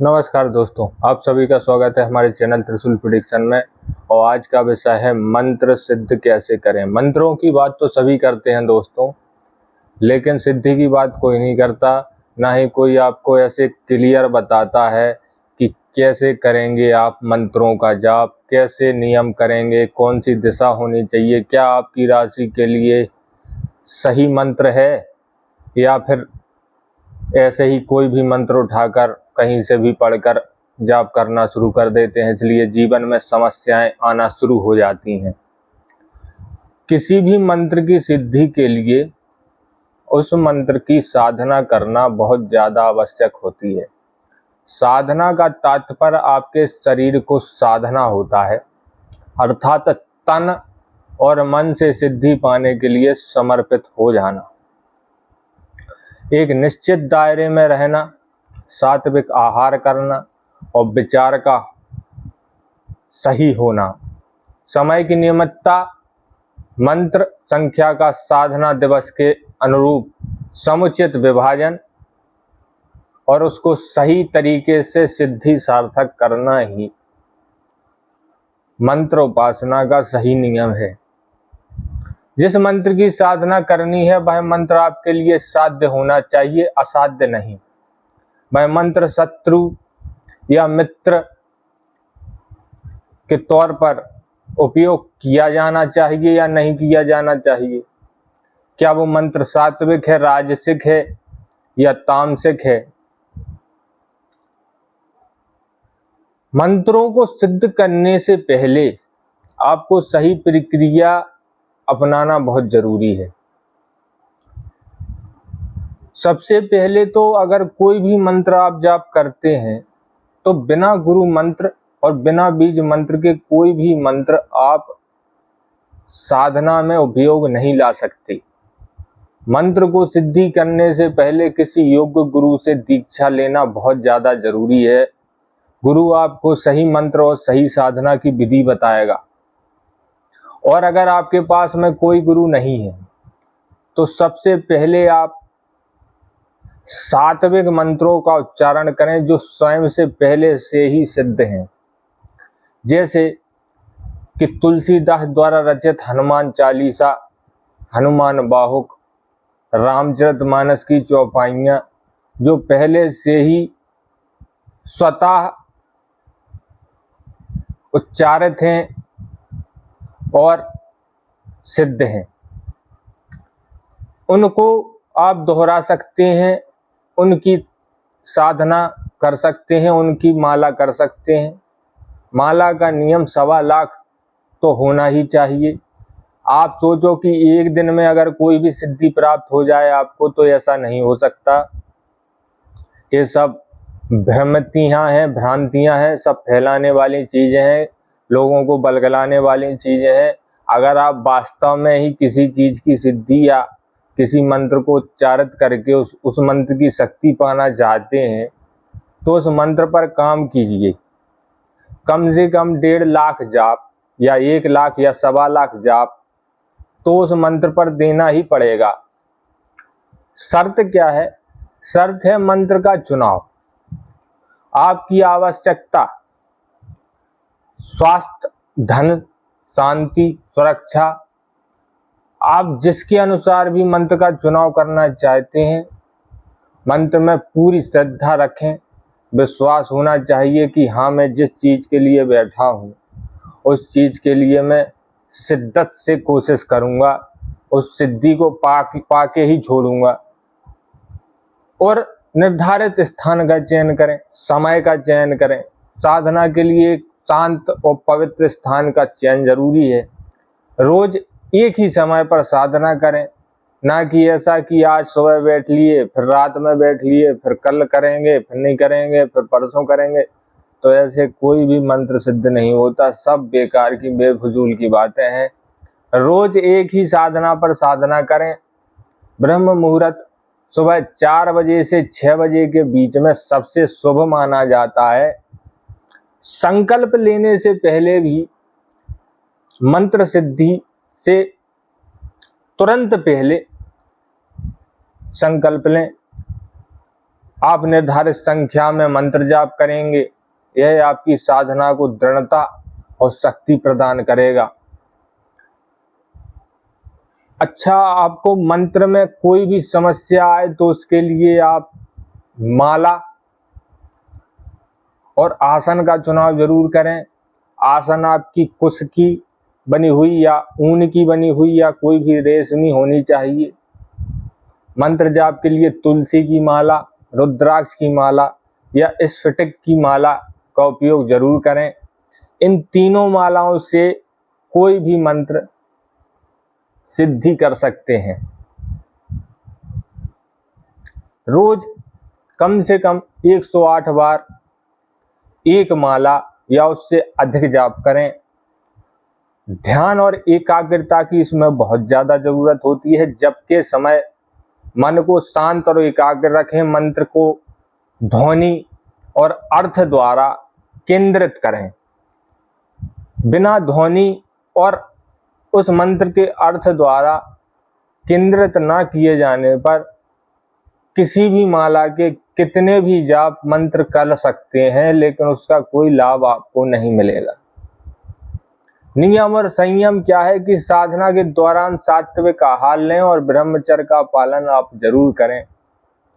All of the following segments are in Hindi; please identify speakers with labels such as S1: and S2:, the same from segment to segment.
S1: नमस्कार दोस्तों, आप सभी का स्वागत है हमारे चैनल त्रिशूल प्रेडिक्शन में। और आज का विषय है मंत्र सिद्ध कैसे करें। मंत्रों की बात तो सभी करते हैं दोस्तों, लेकिन सिद्धि की बात कोई नहीं करता। ना ही कोई आपको ऐसे क्लियर बताता है कि कैसे करेंगे आप मंत्रों का जाप, कैसे नियम करेंगे, कौन सी दिशा होनी चाहिए, क्या आपकी राशि के लिए सही मंत्र है या फिर ऐसे ही कोई भी मंत्र उठाकर कहीं से भी पढ़कर जाप करना शुरू कर देते हैं, इसलिए जीवन में समस्याएं आना शुरू हो जाती हैं। किसी भी मंत्र की सिद्धि के लिए उस मंत्र की साधना करना बहुत ज़्यादा आवश्यक होती है। साधना का तात्पर्य आपके शरीर को साधना होता है, अर्थात तन और मन से सिद्धि पाने के लिए समर्पित हो जाना, एक निश्चित दायरे में रहना, सात्विक आहार करना और विचार का सही होना, समय की नियमितता, मंत्र संख्या का साधना दिवस के अनुरूप समुचित विभाजन और उसको सही तरीके से सिद्धि सार्थक करना ही मंत्र उपासना का सही नियम है। जिस मंत्र की साधना करनी है वह मंत्र आपके लिए साध्य होना चाहिए, असाध्य नहीं। वह मंत्र शत्रु या मित्र के तौर पर उपयोग किया जाना चाहिए या नहीं किया जाना चाहिए, क्या वो मंत्र सात्विक है, राजसिक है या तामसिक है। मंत्रों को सिद्ध करने से पहले आपको सही प्रक्रिया अपनाना बहुत जरूरी है। सबसे पहले तो अगर कोई भी मंत्र आप जाप करते हैं तो बिना गुरु मंत्र और बिना बीज मंत्र के कोई भी मंत्र आप साधना में उपयोग नहीं ला सकते। मंत्र को सिद्धि करने से पहले किसी योग्य गुरु से दीक्षा लेना बहुत ज़्यादा जरूरी है। गुरु आपको सही मंत्र और सही साधना की विधि बताएगा। और अगर आपके पास में कोई गुरु नहीं है तो सबसे पहले आप सात्विक मंत्रों का उच्चारण करें जो स्वयं से पहले से ही सिद्ध हैं, जैसे कि तुलसीदास द्वारा रचित हनुमान चालीसा, हनुमान बाहुक, रामचरितमानस की चौपाइयाँ जो पहले से ही स्वतः उच्चारित हैं और सिद्ध हैं, उनको आप दोहरा सकते हैं, उनकी साधना कर सकते हैं, उनकी माला कर सकते हैं। माला का नियम 1.25 लाख तो होना ही चाहिए। आप सोचो कि एक दिन में अगर कोई भी सिद्धि प्राप्त हो जाए आपको, तो ऐसा नहीं हो सकता। ये सब भ्रमितियाँ हैं, भ्रांतियाँ हैं, सब फैलाने वाली चीज़ें हैं, लोगों को बलगलाने वाली चीज़ें हैं। अगर आप वास्तव में ही किसी चीज़ की सिद्धि या किसी मंत्र को उच्चारित करके उस मंत्र की शक्ति पाना चाहते हैं तो उस मंत्र पर काम कीजिए। कम से कम 1.5 लाख जाप या 1 लाख या 1.25 लाख जाप तो उस मंत्र पर देना ही पड़ेगा। शर्त क्या है? शर्त है मंत्र का चुनाव, आपकी आवश्यकता, स्वास्थ्य, धन, शांति, सुरक्षा, आप जिसके अनुसार भी मंत्र का चुनाव करना चाहते हैं, मंत्र में पूरी श्रद्धा रखें। विश्वास होना चाहिए कि हाँ, मैं जिस चीज़ के लिए बैठा हूँ उस चीज़ के लिए मैं शिद्दत से कोशिश करूँगा, उस सिद्धि को पाके ही छोड़ूंगा। और निर्धारित स्थान का चयन करें, समय का चयन करें। साधना के लिए शांत और पवित्र स्थान का चयन जरूरी है। रोज एक ही समय पर साधना करें, ना कि ऐसा कि आज सुबह बैठ लिए, फिर रात में बैठ लिए, फिर कल करेंगे, फिर नहीं करेंगे, फिर परसों करेंगे। तो ऐसे कोई भी मंत्र सिद्ध नहीं होता, सब बेकार की बेफजूल की बातें हैं। रोज एक ही साधना पर साधना करें। ब्रह्म मुहूर्त सुबह 4 बजे से 6 बजे के बीच में सबसे शुभ माना जाता है। संकल्प लेने से पहले भी मंत्र सिद्धि से तुरंत पहले संकल्प लें। आप निर्धारित संख्या में मंत्र जाप करेंगे, यह आपकी साधना को दृढ़ता और शक्ति प्रदान करेगा। अच्छा, आपको मंत्र में कोई भी समस्या आए तो उसके लिए आप माला और आसन का चुनाव जरूर करें। आसन आपकी कुश की बनी हुई या ऊन की बनी हुई या कोई भी रेशमी होनी चाहिए। मंत्र जाप के लिए तुलसी की माला, रुद्राक्ष की माला या स्फटिक की माला का उपयोग जरूर करें। इन तीनों मालाओं से कोई भी मंत्र सिद्धि कर सकते हैं। रोज कम से कम 108 बार एक माला या उससे अधिक जाप करें। ध्यान और एकाग्रता की इसमें बहुत ज्यादा जरूरत होती है। जप के समय मन को शांत और एकाग्र रखें। मंत्र को ध्वनि और अर्थ द्वारा केंद्रित करें। बिना ध्वनि और उस मंत्र के अर्थ द्वारा केंद्रित ना किए जाने पर किसी भी माला के कितने भी जाप मंत्र कर सकते हैं, लेकिन उसका कोई लाभ आपको नहीं मिलेगा। नियम और संयम क्या है कि साधना के दौरान सात्विक आहार लें और ब्रह्मचर्य का पालन आप जरूर करें।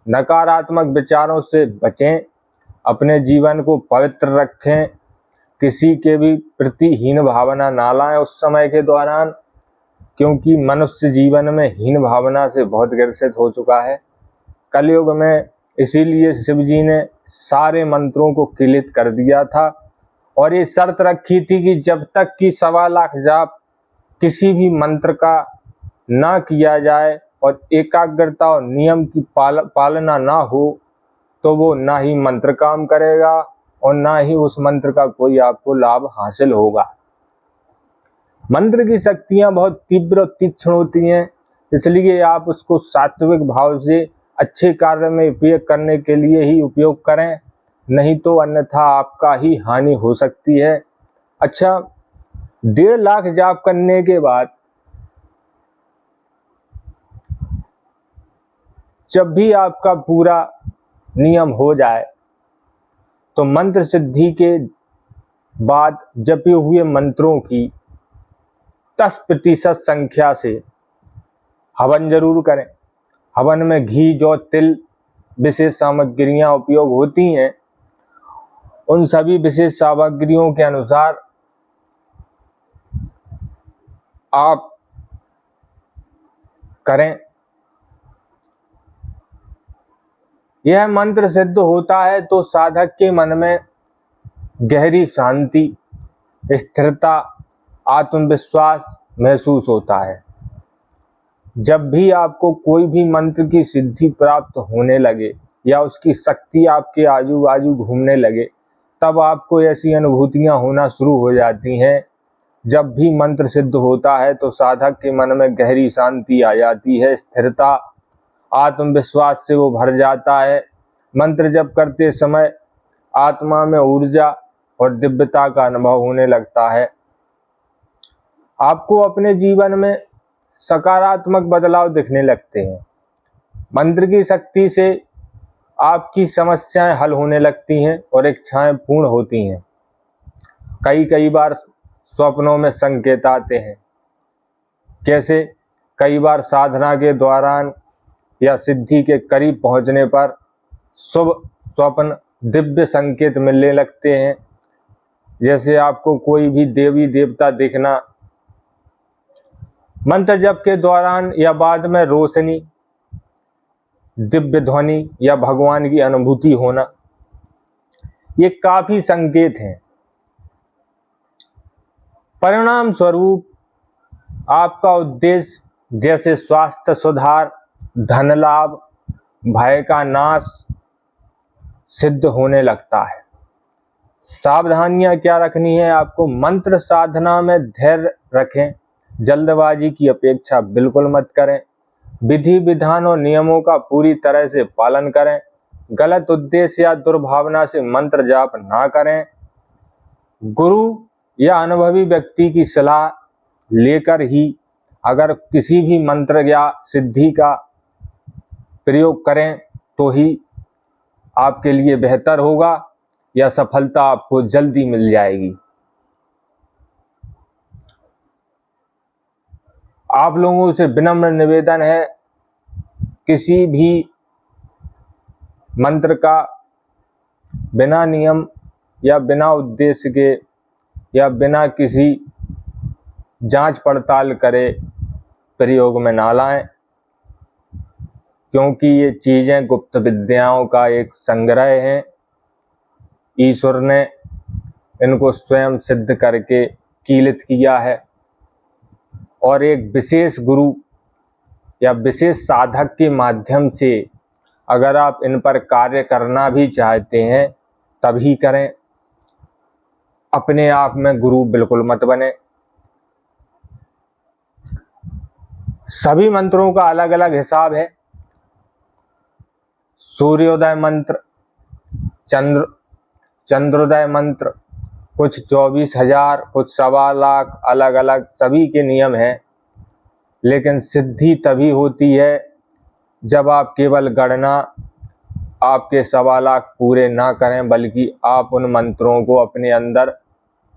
S1: नकारात्मक विचारों से बचें, अपने जीवन को पवित्र रखें, किसी के भी प्रति हीन भावना ना लाएं उस समय के दौरान, क्योंकि मनुष्य जीवन में हीन भावना से बहुत ग्रसित हो चुका है कलयुग में। इसीलिए शिव जी ने सारे मंत्रों को किलित कर दिया था और ये शर्त रखी थी कि जब तक कि 1.25 लाख जाप किसी भी मंत्र का ना किया जाए और एकाग्रता और नियम की पालना ना हो तो वो ना ही मंत्र काम करेगा और ना ही उस मंत्र का कोई आपको लाभ हासिल होगा। मंत्र की शक्तियां बहुत तीव्र और तीक्ष्ण होती हैं, इसलिए आप उसको सात्विक भाव से अच्छे कार्य में उपयोग करने के लिए ही उपयोग करें, नहीं तो अन्यथा आपका ही हानि हो सकती है। अच्छा, 1.5 लाख जाप करने के बाद जब भी आपका पूरा नियम हो जाए तो मंत्र सिद्धि के बाद जपे हुए मंत्रों की 10% संख्या से हवन जरूर करें। हवन में घी, जौ, तिल विशेष सामग्रियां उपयोग होती हैं। उन सभी विशेष सामग्रियों के अनुसार आप करें। यह मंत्र सिद्ध होता है तो साधक के मन में गहरी शांति, स्थिरता, आत्मविश्वास महसूस होता है। जब भी आपको कोई भी मंत्र की सिद्धि प्राप्त होने लगे या उसकी शक्ति आपके आजू बाजू घूमने लगे, तब आपको ऐसी अनुभूतियां होना शुरू हो जाती हैं। जब भी मंत्र सिद्ध होता है तो साधक के मन में गहरी शांति आ जाती है, स्थिरता, आत्मविश्वास से वो भर जाता है। मंत्र जप करते समय आत्मा में ऊर्जा और दिव्यता का अनुभव होने लगता है। आपको अपने जीवन में सकारात्मक बदलाव दिखने लगते हैं। मंत्र की शक्ति से आपकी समस्याएं हल होने लगती हैं और इच्छाएं पूर्ण होती हैं। कई बार स्वप्नों में संकेत आते हैं। कैसे? कई बार साधना के दौरान या सिद्धि के करीब पहुंचने पर शुभ स्वप्न, दिव्य संकेत मिलने लगते हैं। जैसे आपको कोई भी देवी देवता दिखना, मंत्र जप के दौरान या बाद में रोशनी, दिव्य ध्वनि या भगवान की अनुभूति होना, ये काफी संकेत हैं। परिणाम स्वरूप आपका उद्देश्य जैसे स्वास्थ्य सुधार, धन लाभ, भय का नाश सिद्ध होने लगता है। सावधानियां क्या रखनी है आपको? मंत्र साधना में धैर्य रखें, जल्दबाजी की अपेक्षा बिल्कुल मत करें, विधि विधान और नियमों का पूरी तरह से पालन करें, गलत उद्देश्य या दुर्भावना से मंत्र जाप ना करें, गुरु या अनुभवी व्यक्ति की सलाह लेकर ही अगर किसी भी मंत्र या सिद्धि का प्रयोग करें तो ही आपके लिए बेहतर होगा या सफलता आपको जल्दी मिल जाएगी। आप लोगों से विनम्र निवेदन है, किसी भी मंत्र का बिना नियम या बिना उद्देश्य के या बिना किसी जांच पड़ताल करे प्रयोग में ना लाएं, क्योंकि ये चीजें गुप्त विद्याओं का एक संग्रह है। ईश्वर ने इनको स्वयं सिद्ध करके कीलित किया है और एक विशेष गुरु या विशेष साधक के माध्यम से अगर आप इन पर कार्य करना भी चाहते हैं तभी करें। अपने आप में गुरु बिल्कुल मत बने। सभी मंत्रों का अलग अलग हिसाब है। सूर्योदय मंत्र, चंद्रोदय मंत्र, कुछ 24,000, कुछ 1.25 लाख, अलग अलग सभी के नियम हैं। लेकिन सिद्धि तभी होती है जब आप केवल गणना आपके 1.25 लाख पूरे ना करें, बल्कि आप उन मंत्रों को अपने अंदर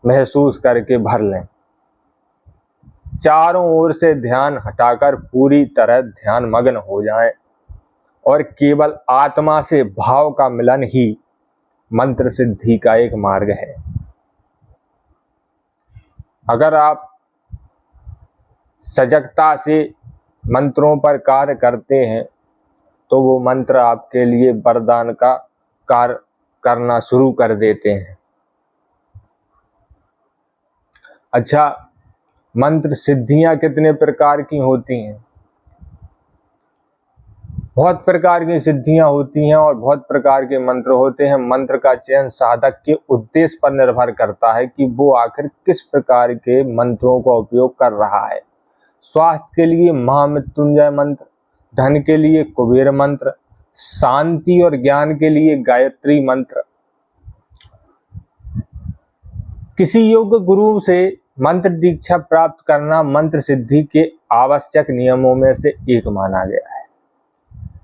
S1: महसूस करके भर लें। चारों ओर से ध्यान हटाकर पूरी तरह ध्यान मग्न हो जाएं और केवल आत्मा से भाव का मिलन ही मंत्र सिद्धि का एक मार्ग है। अगर आप सजगता से मंत्रों पर कार्य करते हैं तो वो मंत्र आपके लिए वरदान का कार्य करना शुरू कर देते हैं। अच्छा, मंत्र सिद्धियां कितने प्रकार की होती हैं? बहुत प्रकार की सिद्धियां होती हैं और बहुत प्रकार के मंत्र होते हैं। मंत्र का चयन साधक के उद्देश्य पर निर्भर करता है कि वो आखिर किस प्रकार के मंत्रों का उपयोग कर रहा है। स्वास्थ्य के लिए महामृत्युंजय मंत्र, धन के लिए कुबेर मंत्र, शांति और ज्ञान के लिए गायत्री मंत्र। किसी योग्य गुरु से मंत्र दीक्षा प्राप्त करना मंत्र सिद्धि के आवश्यक नियमों में से एक माना गया है।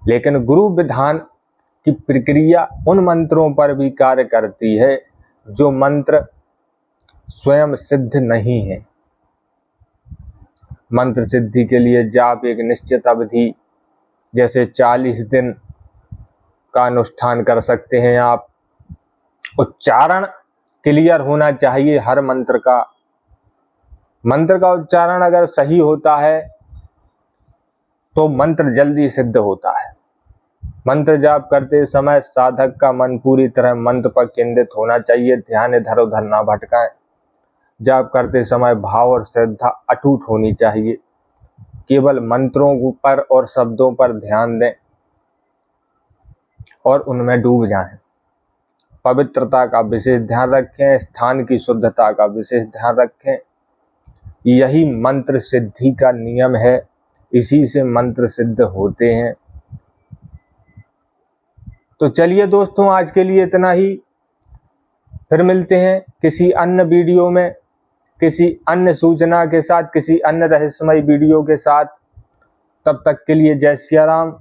S1: लेकिन गुरु विधान की प्रक्रिया उन मंत्रों पर भी कार्य करती है जो मंत्र स्वयं सिद्ध नहीं है। मंत्र सिद्धि के लिए जाप एक निश्चित अवधि जैसे 40 दिन का अनुष्ठान कर सकते हैं आप। उच्चारण क्लियर होना चाहिए हर मंत्र का। मंत्र का उच्चारण अगर सही होता है तो मंत्र जल्दी सिद्ध होता है। मंत्र जाप करते समय साधक का मन पूरी तरह मंत्र पर केंद्रित होना चाहिए। ध्यान इधर उधर ना भटकाएं। जाप करते समय भाव और श्रद्धा अटूट होनी चाहिए। केवल मंत्रों पर और शब्दों पर ध्यान दें और उनमें डूब जाएं। पवित्रता का विशेष ध्यान रखें। स्थान की शुद्धता का विशेष ध्यान रखें। यही मंत्र सिद्धि का नियम है। इसी से मंत्र सिद्ध होते हैं। तो चलिए दोस्तों, आज के लिए इतना ही। फिर मिलते हैं किसी अन्य वीडियो में, किसी अन्य सूचना के साथ, किसी अन्य रहस्यमय वीडियो के साथ। तब तक के लिए जय सिया राम।